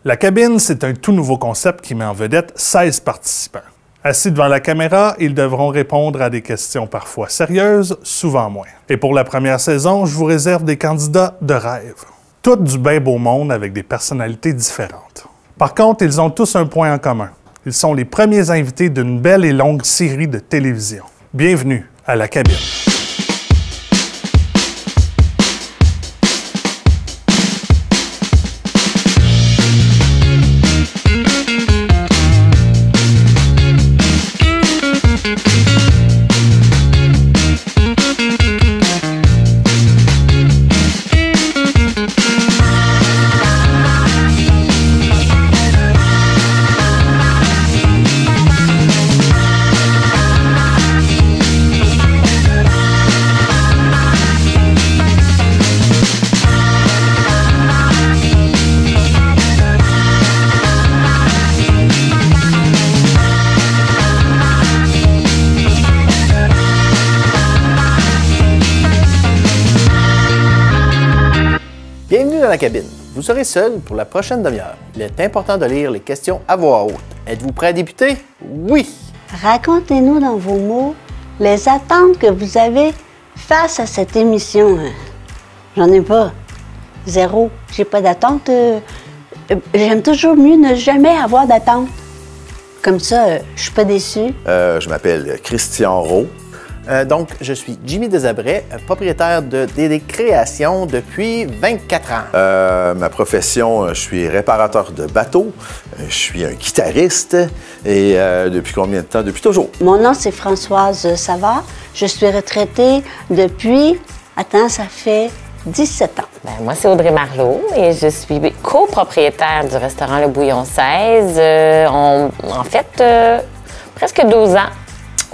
La cabine, c'est un tout nouveau concept qui met en vedette 16 participants. Assis devant la caméra, ils devront répondre à des questions parfois sérieuses, souvent moins. Et pour la première saison, je vous réserve des candidats de rêve. Toutes du bien beau monde avec des personnalités différentes. Par contre, ils ont tous un point en commun. Ils sont les premiers invités d'une belle et longue série de télévision. Bienvenue à la cabine. Bienvenue dans la cabine. Vous serez seul pour la prochaine demi-heure. Il est important de lire les questions à voix haute. Êtes-vous prêt à débuter? Oui! Racontez-nous dans vos mots les attentes que vous avez face à cette émission. J'en ai pas. Zéro. J'ai pas d'attente. J'aime toujours mieux ne jamais avoir d'attente. Comme ça, je suis pas déçue. Je m'appelle Christian Rowe. Donc, je suis Jimmy Desabrais, propriétaire de DD Création depuis 24 ans. Ma profession, je suis réparateur de bateaux, je suis un guitariste et depuis combien de temps? Depuis toujours. Mon nom, c'est Françoise Savard. Je suis retraitée depuis, ça fait 17 ans. Moi, c'est Audrey Marleau et je suis copropriétaire du restaurant Le Bouillon 16. En fait, presque 12 ans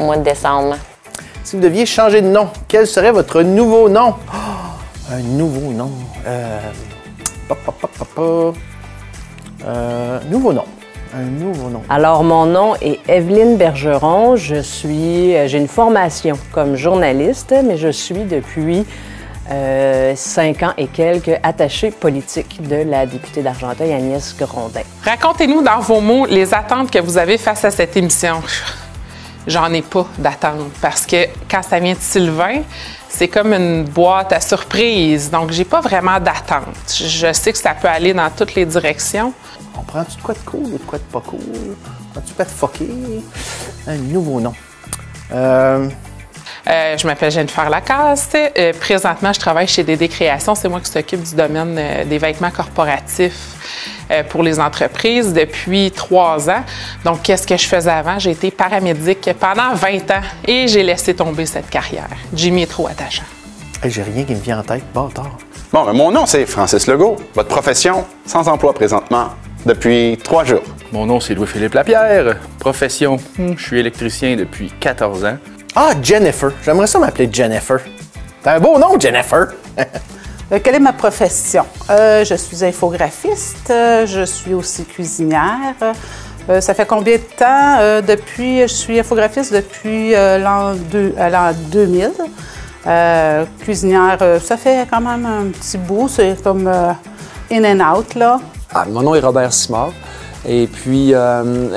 au mois de décembre. Si vous deviez changer de nom, quel serait votre nouveau nom? Oh, un nouveau nom. Nouveau nom. Un nouveau nom. Alors, mon nom est Evelyne Bergeron. J'ai une formation comme journaliste, mais je suis depuis 5 ans et quelques attachée politique de la députée d'Argenteuil, Agnès Grondin. Racontez-nous dans vos mots les attentes que vous avez face à cette émission. J'en ai pas d'attente parce que quand ça vient de Sylvain, c'est comme une boîte à surprise. Donc, j'ai pas vraiment d'attente. Je sais que ça peut aller dans toutes les directions. On prend-tu de quoi de cool ou de quoi de pas cool? Prends-tu de quoi de fucké? Un nouveau nom. Je m'appelle Jennifer Lacasse. Présentement, je travaille chez DD Création. C'est moi qui s'occupe du domaine des vêtements corporatifs pour les entreprises depuis 3 ans. Donc, qu'est-ce que je faisais avant? J'ai été paramédic pendant 20 ans et j'ai laissé tomber cette carrière. Jimmy est trop attachant. Hey, j'ai rien qui me vient en tête. Bâtard. Bon, mon nom, c'est Francis Legault. Votre profession, sans emploi présentement, depuis 3 jours. Mon nom, c'est Louis-Philippe Lapierre. Profession, je suis électricien depuis 14 ans. Ah, Jennifer. J'aimerais ça m'appeler Jennifer. T'as un beau nom, Jennifer. Quelle est ma profession? Je suis infographiste, je suis aussi cuisinière. Ça fait combien de temps? Je suis infographiste depuis l'an 2000. Cuisinière, ça fait quand même un petit bout, c'est comme in and out, là. Mon nom est Robert Simard. Et puis,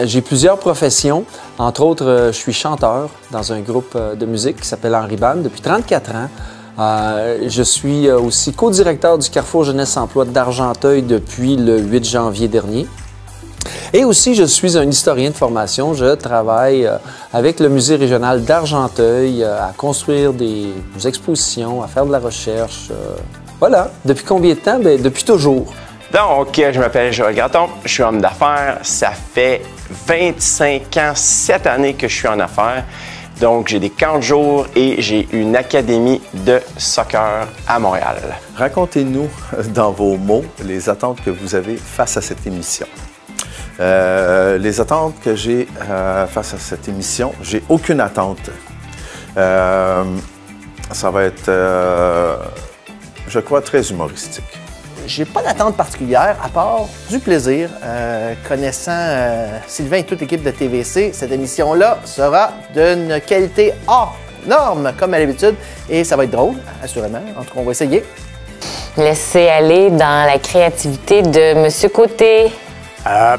j'ai plusieurs professions. Entre autres, je suis chanteur dans un groupe de musique qui s'appelle Henri Band depuis 34 ans. Je suis aussi co-directeur du Carrefour Jeunesse Emploi d'Argenteuil depuis le 8 janvier dernier. Et aussi, je suis un historien de formation. Je travaille avec le Musée régional d'Argenteuil à construire des expositions, à faire de la recherche. Voilà. Depuis combien de temps? Bien, depuis toujours. Donc, je m'appelle Joël Gratton, je suis homme d'affaires. Ça fait 25 ans, cette année que je suis en affaires. Donc, j'ai des camps de jour et j'ai une académie de soccer à Montréal. Racontez-nous dans vos mots les attentes que vous avez face à cette émission. Les attentes que j'ai face à cette émission, j'ai aucune attente. Ça va être, je crois, très humoristique. J'ai pas d'attente particulière, à part du plaisir. Connaissant Sylvain et toute l'équipe de TVC, cette émission-là sera d'une qualité hors norme, comme à l'habitude. Et ça va être drôle, assurément. En tout cas, on va essayer. Laissez aller dans la créativité de M. Côté.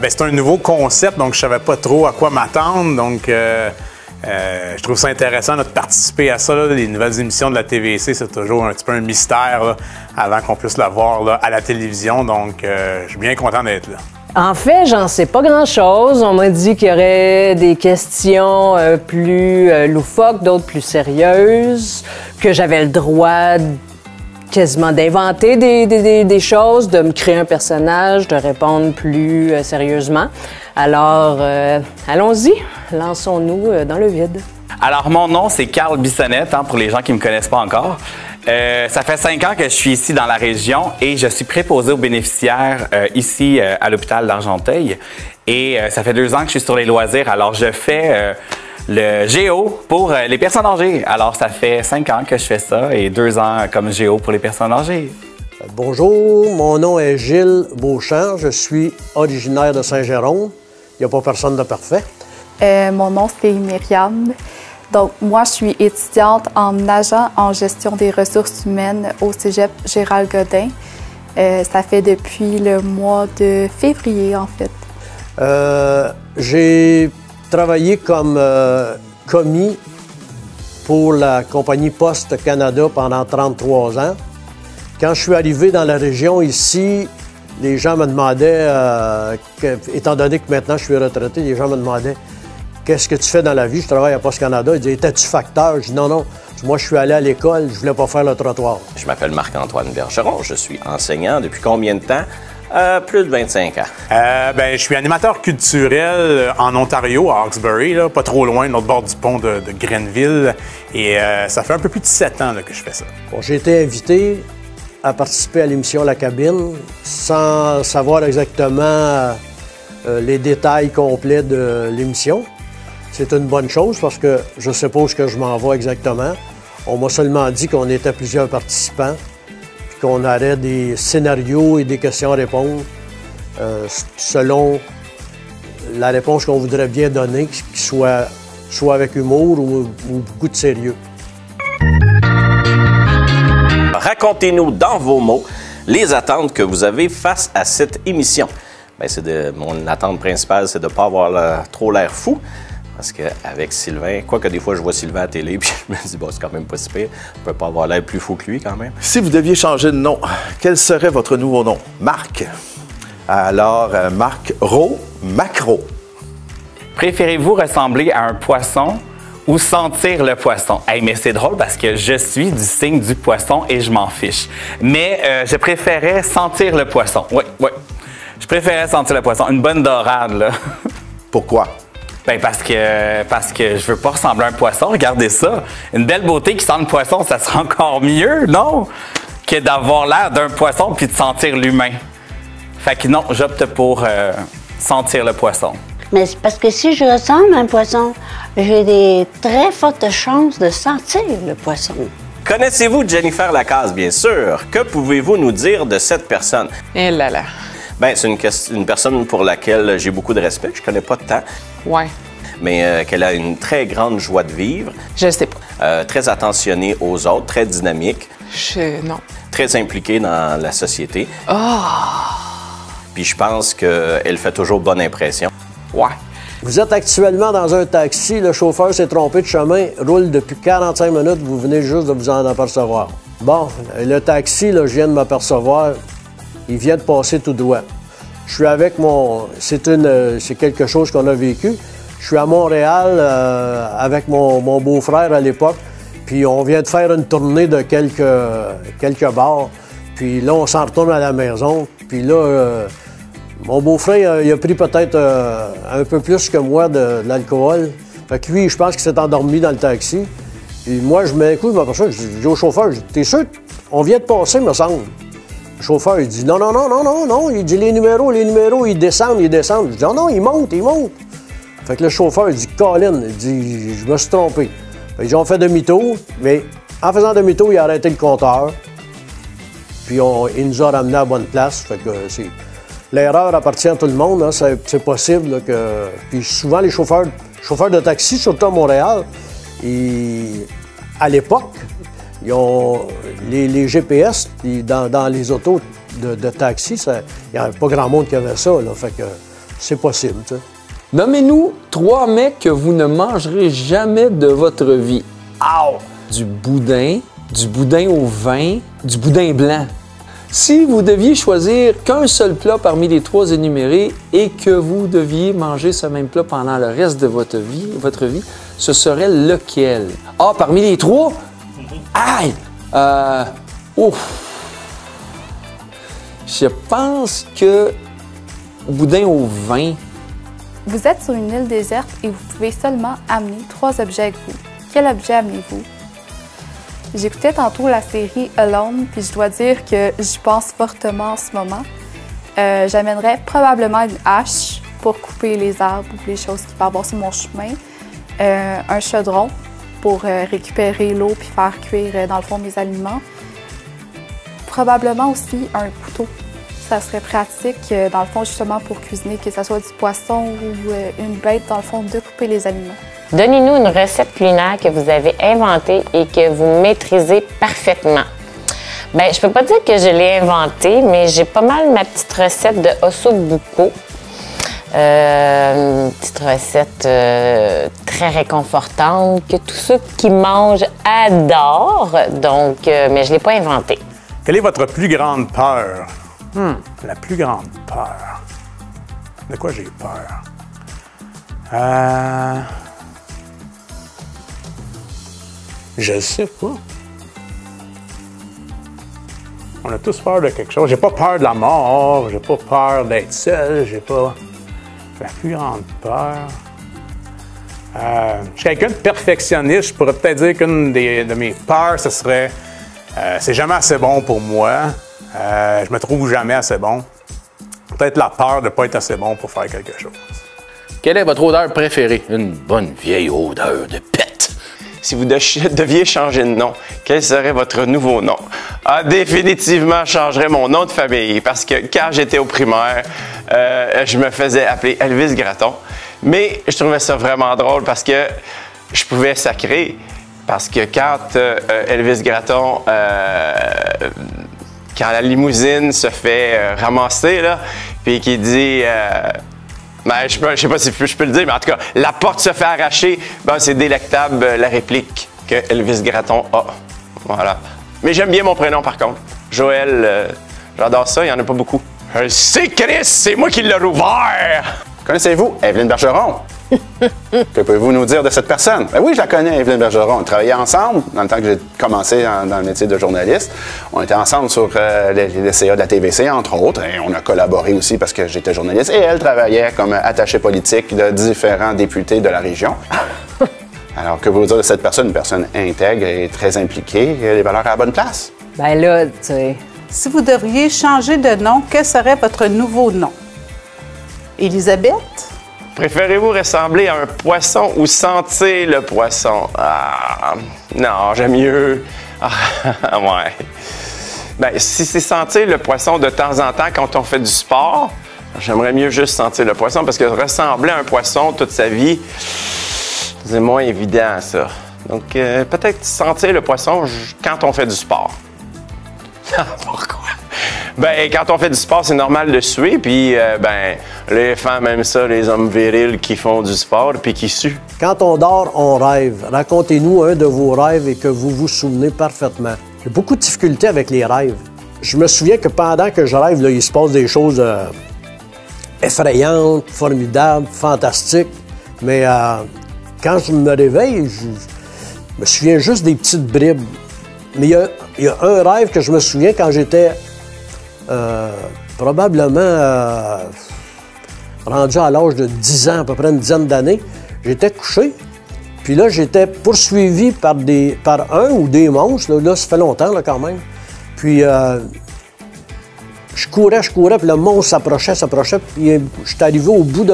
C'est un nouveau concept, donc je savais pas trop à quoi m'attendre. Donc, je trouve ça intéressant de participer à ça. Là. Les nouvelles émissions de la TVC, c'est toujours un petit peu un mystère là, avant qu'on puisse la voir là, à la télévision. Donc, je suis bien content d'être là. En fait, j'en sais pas grand-chose. On m'a dit qu'il y aurait des questions plus loufoques, d'autres plus sérieuses, que j'avais le droit quasiment d'inventer des choses, de me créer un personnage, de répondre plus sérieusement. Alors, allons-y, lançons-nous dans le vide. Alors, mon nom, c'est Carl Bissonnette, pour les gens qui ne me connaissent pas encore. Ça fait 5 ans que je suis ici dans la région et je suis préposé aux bénéficiaires ici à l'hôpital d'Argenteuil. Et ça fait 2 ans que je suis sur les loisirs. Alors, je fais le géo pour les personnes âgées. Alors, ça fait 5 ans que je fais ça et 2 ans comme géo pour les personnes âgées. Bonjour, mon nom est Gilles Beauchamp. Je suis originaire de Saint-Jérôme. Il n'y a pas personne de parfait. Mon nom, c'est Myriam. Donc, moi, je suis étudiante en agent en gestion des ressources humaines au Cégep Gérald Godin. Ça fait depuis le mois de février, en fait. J'ai travaillé comme commis pour la compagnie Poste Canada pendant 33 ans. Quand je suis arrivé dans la région ici, les gens me demandaient, étant donné que maintenant je suis retraité, les gens me demandaient qu'est-ce que tu fais dans la vie? Je travaille à Poste Canada. Ils disaient, étais-tu facteur? Je dis, non. Moi, je suis allé à l'école, je voulais pas faire le trottoir. Je m'appelle Marc-Antoine Bergeron. Je suis enseignant depuis combien de temps? Plus de 25 ans. Je suis animateur culturel en Ontario, à Hawkesbury, là, pas trop loin de l'autre bord du pont de Grenville. Et ça fait un peu plus de 7 ans là, que je fais ça. Bon, j'ai été invité à participer à l'émission La Cabine sans savoir exactement les détails complets de l'émission. C'est une bonne chose parce que je suppose que je m'en vais exactement. On m'a seulement dit qu'on était plusieurs participants puis qu'on aurait des scénarios et des questions à répondre selon la réponse qu'on voudrait bien donner, qui soit avec humour ou beaucoup de sérieux. Racontez-nous dans vos mots les attentes que vous avez face à cette émission. Mon attente principale, c'est de ne pas avoir trop l'air fou. Parce qu'avec Sylvain, quoique des fois je vois Sylvain à la télé, puis je me dis, c'est quand même pas si pire. On peut pas avoir l'air plus fou que lui quand même. Si vous deviez changer de nom, quel serait votre nouveau nom? Marc. Alors, Marc Ro Macro. Préférez-vous ressembler à un poisson ou sentir le poisson? Mais c'est drôle parce que je suis du signe du poisson et je m'en fiche. Mais je préférais sentir le poisson. Oui. Je préférais sentir le poisson. Une bonne dorade, là. Pourquoi? Parce que je veux pas ressembler à un poisson. Regardez ça. Une belle beauté qui sent le poisson, ça sera encore mieux, non? Que d'avoir l'air d'un poisson puis de sentir l'humain. Fait que non, j'opte pour sentir le poisson. Mais c'est parce que si je ressemble à un poisson, j'ai des très fortes chances de sentir le poisson. Connaissez-vous Jennifer Lacasse, bien sûr? Que pouvez-vous nous dire de cette personne? Eh là là. C'est une personne pour laquelle j'ai beaucoup de respect, que je connais pas de temps. Ouais. Mais qu'elle a une très grande joie de vivre. Je sais pas. Très attentionnée aux autres, très dynamique. Non. Très impliquée dans la société. Oh! Puis je pense qu'elle fait toujours bonne impression. Ouais. Vous êtes actuellement dans un taxi, le chauffeur s'est trompé de chemin, roule depuis 45 minutes, vous venez juste de vous en apercevoir. Bon, le taxi, là, je viens de m'apercevoir, il vient de passer tout droit. Je suis avec mon... C'est quelque chose qu'on a vécu. Je suis à Montréal avec mon beau-frère à l'époque, puis on vient de faire une tournée de quelques bars. Puis là, on s'en retourne à la maison. Puis là, mon beau-frère, il a pris peut-être un peu plus que moi de l'alcool. Fait que lui, je pense qu'il s'est endormi dans le taxi. Puis moi, je m'aperçois, je dis au chauffeur, t'es sûr? On vient de passer, me semble. Le chauffeur, il dit non. Il dit les numéros, ils descendent. Je dis non, ils montent. Fait que le chauffeur, il dit Colin, il dit je me suis trompé. Fait que ils ont fait demi-tour, mais en faisant demi-tour, il a arrêté le compteur. Puis il nous a ramené à la bonne place. Fait que l'erreur appartient à tout le monde, hein, c'est possible là, que. Puis souvent, les chauffeurs de taxi, surtout à Montréal, à l'époque, ils ont les GPS dans les autos de taxi, il n'y avait pas grand monde qui avait ça. Là, fait que c'est possible, tu sais. Nommez-nous 3 mets que vous ne mangerez jamais de votre vie. Du boudin au vin, du boudin blanc. Si vous deviez choisir qu'un seul plat parmi les 3 énumérés et que vous deviez manger ce même plat pendant le reste de votre vie, ce serait lequel? Parmi les 3? Aïe! Je pense que boudin au vin. Vous êtes sur une île déserte et vous pouvez seulement amener 3 objets avec vous. Quel objet amenez-vous? J'écoutais tantôt la série Alone, puis je dois dire que j'y pense fortement en ce moment. J'amènerais probablement une hache pour couper les arbres ou les choses qui peuvent avoir sur mon chemin. Un chaudron pour récupérer l'eau puis faire cuire, dans le fond, mes aliments. Probablement aussi un couteau. Ça serait pratique, dans le fond, justement, pour cuisiner, que ce soit du poisson ou une bête, dans le fond, de couper les aliments. Donnez-nous une recette culinaire que vous avez inventée et que vous maîtrisez parfaitement. Bien, je peux pas dire que je l'ai inventée, mais j'ai pas mal ma petite recette de osso bucco. Une petite recette très réconfortante que tous ceux qui mangent adorent. Donc, mais je l'ai pas inventée. Quelle est votre plus grande peur? La plus grande peur. De quoi j'ai peur? Je sais pas. On a tous peur de quelque chose. J'ai pas peur de la mort, j'ai pas peur d'être seul, j'ai pas... La plus grande peur... je suis quelqu'un de perfectionniste. Je pourrais peut-être dire qu'une de mes peurs, ce serait... c'est jamais assez bon pour moi. Je me trouve jamais assez bon. Peut-être la peur de ne pas être assez bon pour faire quelque chose. Quelle est votre odeur préférée? Une bonne vieille odeur de pète. Si vous deviez changer de nom, quel serait votre nouveau nom? Définitivement, je changerais mon nom de famille parce que quand j'étais au primaire, je me faisais appeler Elvis Gratton. Mais je trouvais ça vraiment drôle parce que je pouvais sacrer. Parce que quand Elvis Gratton, quand la limousine se fait ramasser, là, puis qu'il dit... je ne sais pas si je peux le dire, mais en tout cas, la porte se fait arracher. C'est délectable la réplique que Elvis Gratton a. Voilà. Mais j'aime bien mon prénom, par contre. Joël, j'adore ça, il n'y en a pas beaucoup. C'est Chris, c'est moi qui l'ai rouvert! Connaissez-vous Evelyne Bergeron? Que pouvez-vous nous dire de cette personne? Ben oui, je la connais, Evelyne Bergeron. On travaillait ensemble dans le temps que j'ai commencé dans le métier de journaliste. On était ensemble sur les CA de la TVC, entre autres, et on a collaboré aussi parce que j'étais journaliste. Et elle travaillait comme attachée politique de différents députés de la région. Alors, que vous dire de cette personne? Une personne intègre et très impliquée, et les valeurs à la bonne place. Ben là, tu sais... Si vous devriez changer de nom, quel serait votre nouveau nom? Élisabeth? Préférez-vous ressembler à un poisson ou sentir le poisson? Non, j'aime mieux. Ouais. Ben, si c'est sentir le poisson de temps en temps quand on fait du sport, j'aimerais mieux juste sentir le poisson parce que ressembler à un poisson toute sa vie, c'est moins évident, ça. Donc, peut-être sentir le poisson quand on fait du sport. Pourquoi? Ben, quand on fait du sport, c'est normal de suer, puis les femmes aiment ça, les hommes virils qui font du sport puis qui suent. Quand on dort, on rêve. Racontez-nous un de vos rêves et que vous vous souvenez parfaitement. J'ai beaucoup de difficultés avec les rêves. Je me souviens que pendant que je rêve, là, il se passe des choses effrayantes, formidables, fantastiques. Mais quand je me réveille, je me souviens juste des petites bribes. Mais il y a un rêve que je me souviens quand j'étais probablement rendu à l'âge de 10 ans, à peu près une dizaine d'années. J'étais couché, puis là, j'étais poursuivi par un ou des monstres. Là, ça fait longtemps, là, quand même. Puis je courais, puis le monstre s'approchait, puis je suis arrivé au bout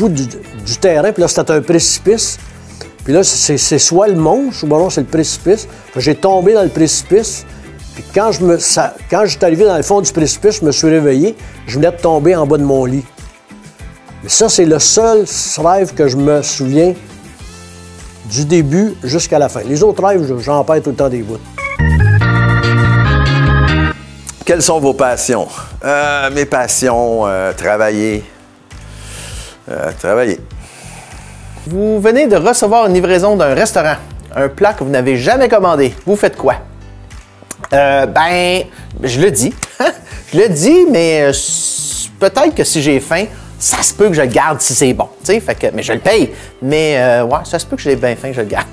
du terrain, puis là, c'était un précipice. Puis là, c'est soit le monstre, ou bon, c'est le précipice. J'ai tombé dans le précipice. Puis quand je suis arrivé dans le fond du précipice, je me suis réveillé. Je venais de tomber en bas de mon lit. Mais ça, c'est le seul rêve que je me souviens du début jusqu'à la fin. Les autres rêves, j'en perds tout le temps des bouts. Quelles sont vos passions? Mes passions, travailler, Travailler. Vous venez de recevoir une livraison d'un restaurant, un plat que vous n'avez jamais commandé. Vous faites quoi? Je le dis. Je le dis, mais peut-être que si j'ai faim, ça se peut que je le garde si c'est bon. Mais je le paye. Mais ouais, ça se peut que j'ai bien faim, je le garde.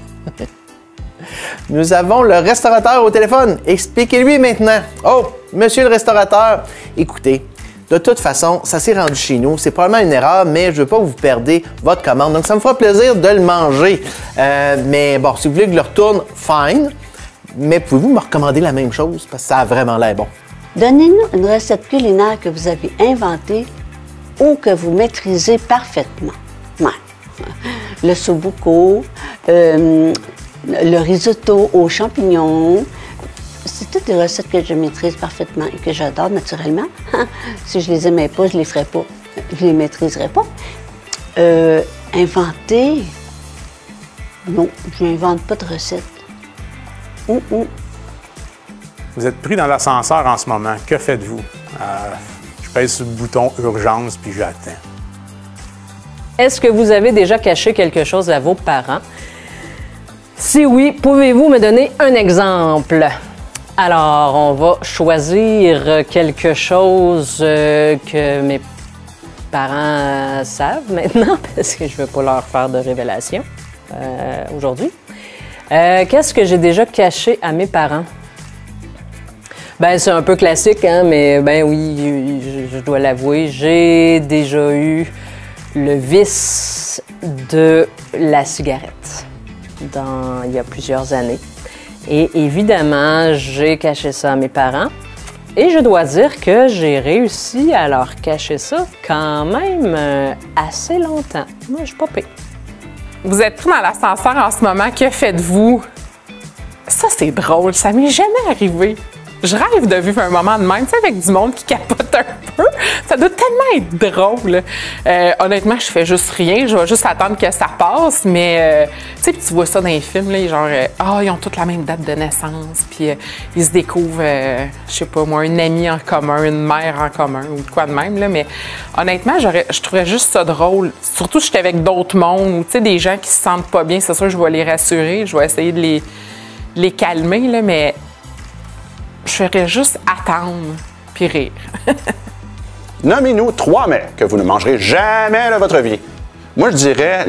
Nous avons le restaurateur au téléphone. Expliquez-lui maintenant. Oh, monsieur le restaurateur, écoutez, de toute façon, ça s'est rendu chez nous. C'est probablement une erreur, mais je ne veux pas que vous perdez votre commande. Donc, ça me fera plaisir de le manger. Mais bon, si vous voulez que je le retourne, fine. Mais pouvez-vous me recommander la même chose? Parce que ça a vraiment l'air bon. Donnez-nous une recette culinaire que vous avez inventée ou que vous maîtrisez parfaitement. Ouais. Le sobuco, le risotto aux champignons. C'est toutes des recettes que je maîtrise parfaitement et que j'adore naturellement. Si je les aimais pas, je les ferais pas. Je les maîtriserais pas. Inventer? Non, je n'invente pas de recettes. Vous êtes pris dans l'ascenseur en ce moment. Que faites-vous? Je pèse sur le bouton urgence puis j'attends. Est-ce que vous avez déjà caché quelque chose à vos parents? Si oui, pouvez-vous me donner un exemple? Alors, on va choisir quelque chose que mes parents savent maintenant, parce que je ne veux pas leur faire de révélation aujourd'hui. Qu'est-ce que j'ai déjà caché à mes parents? Ben, c'est un peu classique, hein, mais ben oui, je dois l'avouer, j'ai déjà eu le vice de la cigarette il y a plusieurs années. Et évidemment, j'ai caché ça à mes parents. Et je dois dire que j'ai réussi à leur cacher ça quand même assez longtemps. Moi, je suis pas pire. Vous êtes pris dans l'ascenseur en ce moment, que faites-vous? Ça, c'est drôle, ça m'est jamais arrivé. Je rêve de vivre un moment de même, tu sais, avec du monde qui capote un peu. Ça doit tellement être drôle. Honnêtement, je fais juste rien. Je vais juste attendre que ça passe. Mais, tu sais, tu vois ça dans les films, là, genre, ils ont toutes la même date de naissance. Puis, ils se découvrent, je sais pas moi, une amie en commun, une mère en commun ou quoi de même. Là. Mais, honnêtement, je trouverais juste ça drôle. Surtout si j'étais avec d'autres mondes ou, tu sais, des gens qui se sentent pas bien. C'est sûr, je vais les rassurer. Je vais essayer de les calmer, là, mais je ferais juste attendre puis rire. Nommez-nous 3 mets que vous ne mangerez jamais de votre vie. Moi, je dirais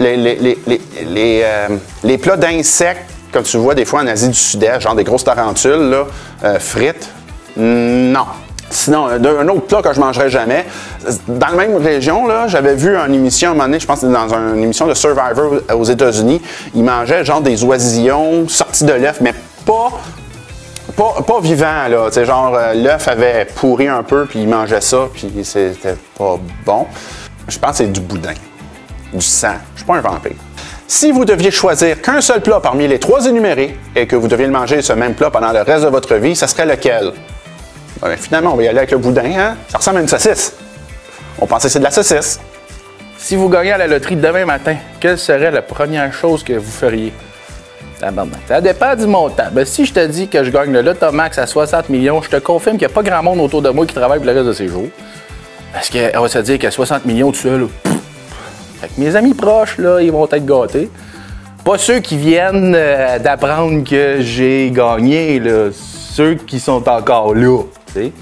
les plats d'insectes, comme tu vois des fois en Asie du Sud-Est, genre des grosses tarentules, là, frites. Non. Sinon, un autre plat que je ne mangerais jamais. Dans la même région, là, j'avais vu une émission à un moment donné, je pense que c'était dans une émission de Survivor aux États-Unis. Ils mangeaient genre des oisillons sortis de l'œuf, mais pas vivant, là. Tu sais, genre, l'œuf avait pourri un peu, puis il mangeait ça, puis c'était pas bon. Je pense que c'est du boudin, du sang. Je suis pas un vampire. Si vous deviez choisir qu'un seul plat parmi les 3 énumérés et que vous deviez manger ce même plat pendant le reste de votre vie, ça serait lequel? Ben, finalement, on va y aller avec le boudin, hein? Ça ressemble à une saucisse. On pensait que c'est de la saucisse. Si vous gagnez à la loterie demain matin, quelle serait la première chose que vous feriez? Ça dépend du montant. Ben, si je te dis que je gagne le Lotomax à 60 millions, je te confirme qu'il n'y a pas grand monde autour de moi qui travaille pour le reste de ses jours. Parce qu'on va se dire qu'à 60 millions tout seul, fait que mes amis proches, là, ils vont être gâtés. Pas ceux qui viennent d'apprendre que j'ai gagné, là. Ceux qui sont encore là. T'sais.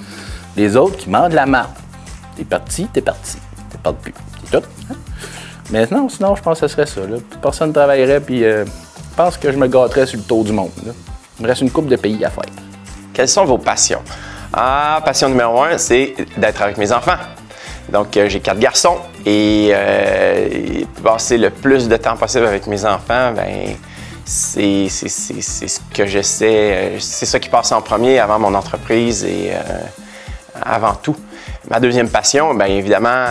Les autres qui mangent de la marde. T'es parti, t'es parti. T'es pas plus. C'est tout. Hein? Mais non, sinon, je pense que ce serait ça. Là. Personne ne travaillerait, puis je pense que je me gâterais sur le tour du monde. Là. Il me reste une couple de pays à faire. Quelles sont vos passions? Passion numéro 1, c'est d'être avec mes enfants. Donc, j'ai 4 garçons et passer le plus de temps possible avec mes enfants, ben c'est ce que j'essaie. C'est ça qui passe en premier avant mon entreprise et avant tout. Ma deuxième passion, bien évidemment,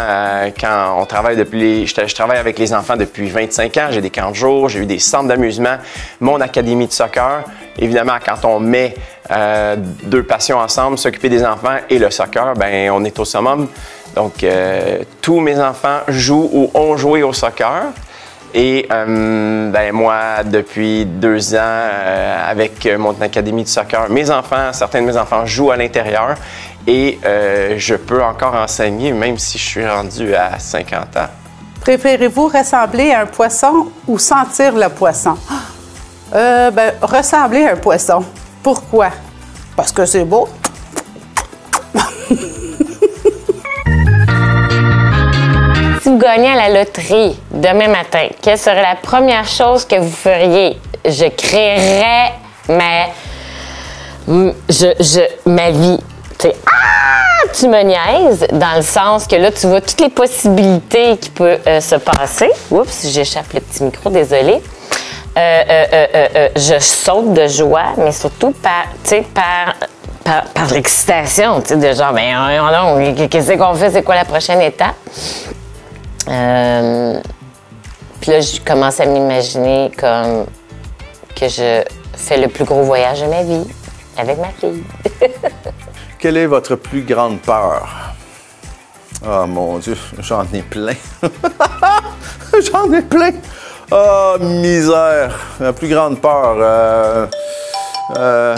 quand on travaille je travaille avec les enfants depuis 25 ans, j'ai des camps de jour, j'ai eu des centres d'amusement, mon académie de soccer. Évidemment, quand on met 2 passions ensemble, s'occuper des enfants et le soccer, bien, on est au summum. Donc, tous mes enfants jouent ou ont joué au soccer. Et ben, moi, depuis 2 ans, avec mon académie de soccer, certains de mes enfants jouent à l'intérieur et je peux encore enseigner, même si je suis rendu à 50 ans. Préférez-vous ressembler à un poisson ou sentir le poisson? Ressembler à un poisson. Pourquoi? Parce que c'est beau. Si vous gagnez à la loterie demain matin, quelle serait la première chose que vous feriez? Je créerais ma vie. Tu me niaises, dans le sens que là, tu vois toutes les possibilités qui peuvent se passer. Oups, j'échappe le petit micro, désolée. Je saute de joie, mais surtout par l'excitation, tu sais, de genre, qu'est-ce qu'on fait, c'est quoi la prochaine étape? Puis là, je commence à m'imaginer comme que je fais le plus gros voyage de ma vie avec ma fille. Quelle est votre plus grande peur? Oh mon Dieu, j'en ai plein. J'en ai plein. Oh, misère. La plus grande peur. Ma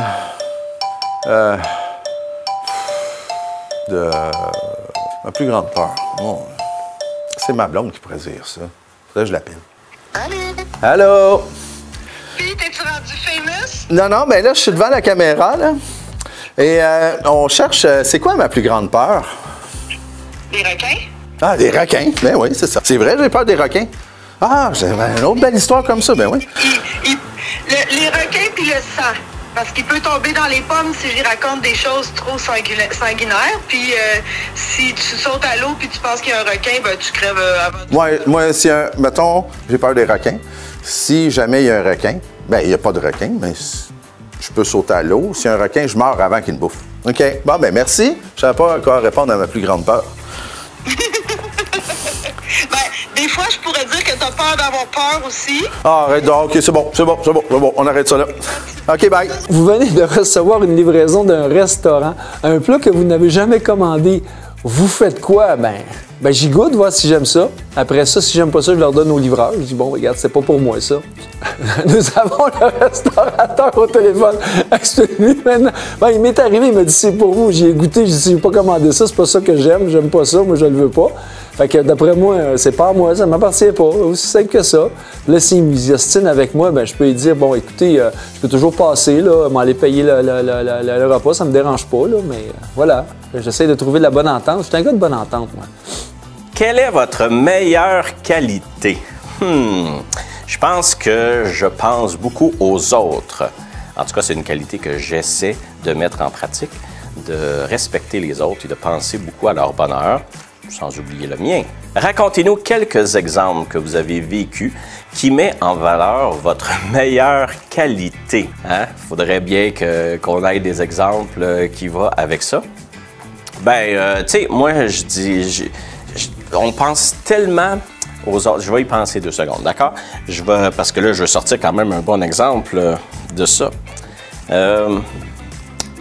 plus grande peur. Oh. C'est ma blonde qui pourrait dire ça. Faudrait que je l'appelle. Allô? Puis, t'es-tu rendu famous? Non, mais là, je suis devant la caméra, là. Et on cherche, c'est quoi ma plus grande peur? Des requins? Ah, des requins. Ben oui, c'est ça. C'est vrai, j'ai peur des requins. Ah, j'ai une autre belle histoire comme ça, ben oui. Les requins puis le sang. Parce qu'il peut tomber dans les pommes si j'y raconte des choses trop sanguinaires. Puis si tu sautes à l'eau puis tu penses qu'il y a un requin, ben tu crèves avant. Moi, si mettons, j'ai peur des requins. Si jamais il y a un requin, ben il n'y a pas de requin, mais je peux sauter à l'eau. Si y a un requin, je meurs avant qu'il me bouffe. OK. Bon, ben merci. Je ne savais pas encore répondre à ma plus grande peur. Des fois, je pourrais dire que tu as peur d'avoir peur aussi. Ah, arrête donc. OK, c'est bon. On arrête ça là. OK, bye. Vous venez de recevoir une livraison d'un restaurant, un plat que vous n'avez jamais commandé. Vous faites quoi? Ben j'y goûte, voir si j'aime ça. Après ça, si j'aime pas ça, je leur donne au livreur. Je dis, bon, regarde, c'est pas pour moi, ça. Nous avons le restaurateur au téléphone. Explique-lui maintenant. Ben, il m'est arrivé, il m'a dit, c'est pour vous. J'y ai goûté, j'ai dit, j'ai pas commandé ça, c'est pas ça que j'aime pas ça, moi, je le veux pas. Fait que d'après moi, c'est pas à moi, ça m'appartient pas. Aussi simple que ça. Là, s'il ostine avec moi, ben je peux lui dire, bon, écoutez, je peux toujours passer, là, m'aller payer le repas, ça me dérange pas, là, mais voilà. J'essaie de trouver de la bonne entente. Je suis un gars de bonne entente, moi. Quelle est votre meilleure qualité? Je pense que je pense beaucoup aux autres. En tout cas, c'est une qualité que j'essaie de mettre en pratique, de respecter les autres et de penser beaucoup à leur bonheur, sans oublier le mien. Racontez-nous quelques exemples que vous avez vécus qui met en valeur votre meilleure qualité. Hein? Faudrait bien qu'on ait des exemples qui vont avec ça. Ben, tu sais, moi, je dis, on pense tellement aux autres. Je vais y penser 2 secondes, d'accord? Parce que là, je vais sortir quand même un bon exemple de ça.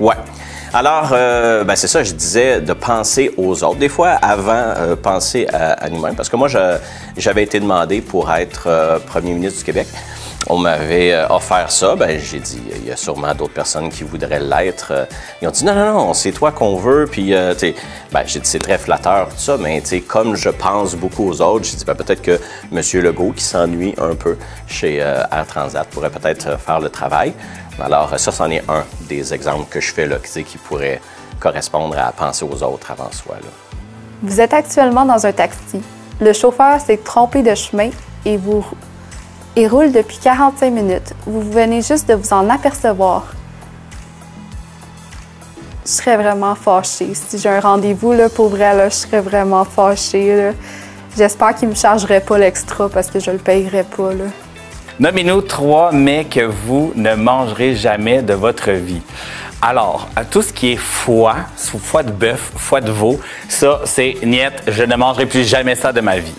Ouais. Alors, ben c'est ça, je disais, de penser aux autres. Des fois, avant, penser à nous-mêmes. Parce que moi, j'avais été demandé pour être premier ministre du Québec. On m'avait offert ça. Ben j'ai dit, il y a sûrement d'autres personnes qui voudraient l'être. Ils ont dit, non, c'est toi qu'on veut. Puis, ben j'ai dit, c'est très flatteur, tout ça. Mais, tu sais, comme je pense beaucoup aux autres, j'ai dit, ben, peut-être que M. Legault, qui s'ennuie un peu chez Air Transat, pourrait peut-être faire le travail. Alors, ça, c'en est un des exemples que je fais là, qui pourrait correspondre à penser aux autres avant soi. Là. Vous êtes actuellement dans un taxi. Le chauffeur s'est trompé de chemin et roule depuis 45 minutes. Vous venez juste de vous en apercevoir. Je serais vraiment fâchée. Si j'ai un rendez-vous, là, pour vrai, là, je serais vraiment fâchée. Là. J'espère qu'il ne me chargerait pas l'extra parce que je le payerais pas. Là. Nommez-nous 3 mets que vous ne mangerez jamais de votre vie. Alors, tout ce qui est foie de bœuf, foie de veau, ça, c'est niette, je ne mangerai plus jamais ça de ma vie.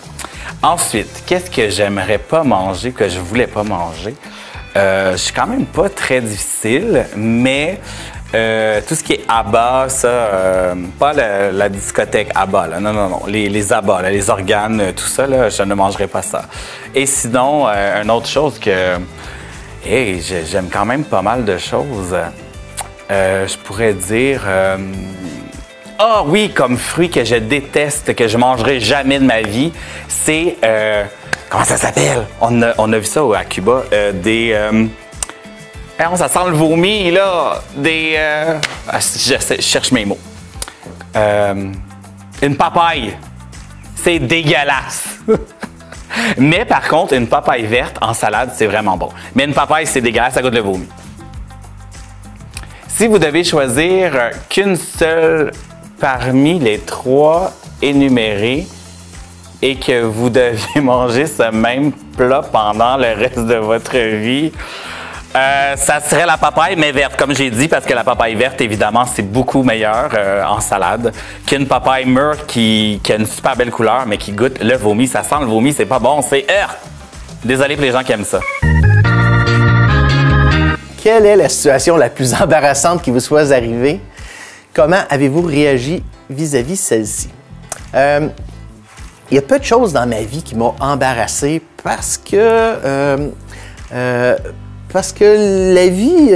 Ensuite, qu'est-ce que j'aimerais pas manger, que je voulais pas manger? Je suis quand même pas très difficile, mais tout ce qui est abats, ça, pas la discothèque abats, là, non, les abats, là, les organes, tout ça, là, je ne mangerai pas ça. Et sinon, une autre chose que, j'aime quand même pas mal de choses. Je pourrais dire Ah oui, comme fruit que je déteste, que je mangerai jamais de ma vie, c'est... comment ça s'appelle? On a vu ça à Cuba. Ça sent le vomi, là. Je cherche mes mots. Une papaye. C'est dégueulasse. Mais par contre, une papaye verte en salade, c'est vraiment bon. Mais une papaye, c'est dégueulasse, ça goûte le vomi. Si vous devez choisir qu'une seule parmi les 3 énumérés et que vous deviez manger ce même plat pendant le reste de votre vie, ça serait la papaye, mais verte, comme j'ai dit, parce que la papaye verte, évidemment, c'est beaucoup meilleur en salade qu'une papaye mûre qui a une super belle couleur, mais qui goûte le vomi. Ça sent le vomi, c'est pas bon, c'est Désolé pour les gens qui aiment ça. Quelle est la situation la plus embarrassante qui vous soit arrivée? Comment avez-vous réagi vis-à-vis celle-ci? Il y a peu de choses dans ma vie qui m'ont embarrassé parce que la vie,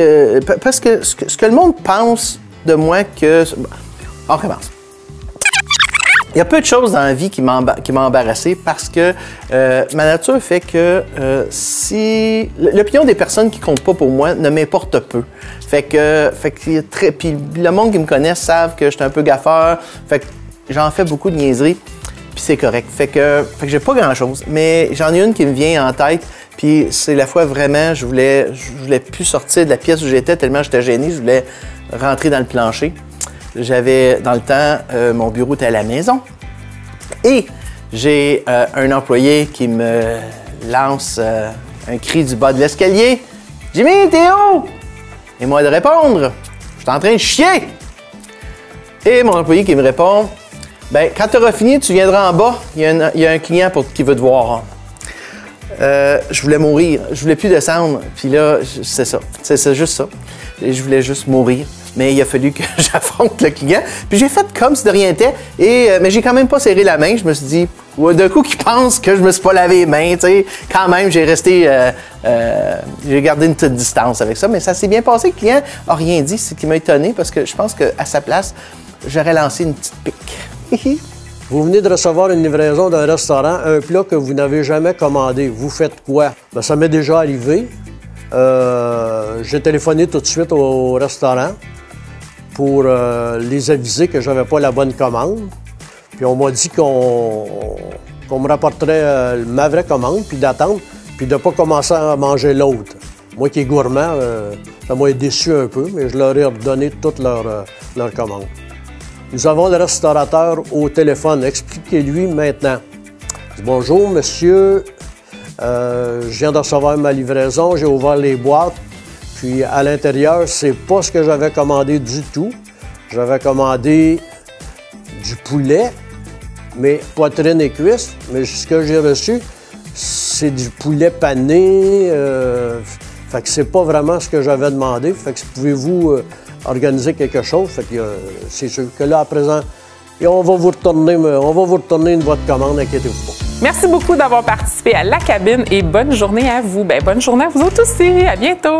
parce que ce que le monde pense de moi que... On recommence. Il y a peu de choses dans la vie qui m'ont embarrassé parce que ma nature fait que si... L'opinion des personnes qui comptent pas pour moi ne m'importe peu. Fait que puis le monde qui me connaît savent que je suis un peu gaffeur. Fait que j'en fais beaucoup de niaiseries, puis c'est correct. Fait que j'ai pas grand-chose. Mais j'en ai une qui me vient en tête, puis c'est la fois vraiment, je voulais plus sortir de la pièce où j'étais tellement j'étais gêné, je voulais rentrer dans le plancher. J'avais, dans le temps, mon bureau était à la maison. Et j'ai un employé qui me lance un cri du bas de l'escalier. « Jimmy, t'es où? » Et moi de répondre, « Je suis en train de chier! » Et mon employé qui me répond, « Ben, quand tu auras fini, tu viendras en bas. Il y a un client qui veut te voir. » Je voulais mourir. Je voulais plus descendre. Puis là, c'est ça. C'est juste ça. Et je voulais juste mourir. Mais il a fallu que j'affronte le client. Puis j'ai fait comme si de rien n'était. Mais j'ai quand même pas serré la main. Je me suis dit, d'un coup, qu'il pense que je me suis pas lavé les mains. T'sais. Quand même, j'ai resté... j'ai gardé une petite distance avec ça. Mais ça s'est bien passé. Le client n'a rien dit. C'est ce qui m'a étonné parce que je pense qu'à sa place, j'aurais lancé une petite pique. Vous venez de recevoir une livraison d'un restaurant, un plat que vous n'avez jamais commandé. Vous faites quoi? Bien, ça m'est déjà arrivé. J'ai téléphoné tout de suite au restaurant pour les aviser que je n'avais pas la bonne commande. Puis on m'a dit qu'on me rapporterait ma vraie commande, puis d'attendre, puis de ne pas commencer à manger l'autre. Moi qui est gourmand, ça m'a déçu un peu, mais je leur ai redonné toute leur commande. Nous avons le restaurateur au téléphone. Expliquez-lui maintenant. Bonjour, monsieur. Je viens de recevoir ma livraison. J'ai ouvert les boîtes. Puis à l'intérieur, c'est pas ce que j'avais commandé du tout. J'avais commandé du poulet, mais poitrine et cuisses. Mais ce que j'ai reçu, c'est du poulet pané. Fait que c'est pas vraiment ce que j'avais demandé. Fait que pouvez-vous organiser quelque chose? Fait que c'est sûr que là, à présent, et on va vous retourner une boîte de commande, inquiétez-vous pas. Merci beaucoup d'avoir participé à La Cabine et bonne journée à vous. Bonne journée à vous autres aussi. À bientôt.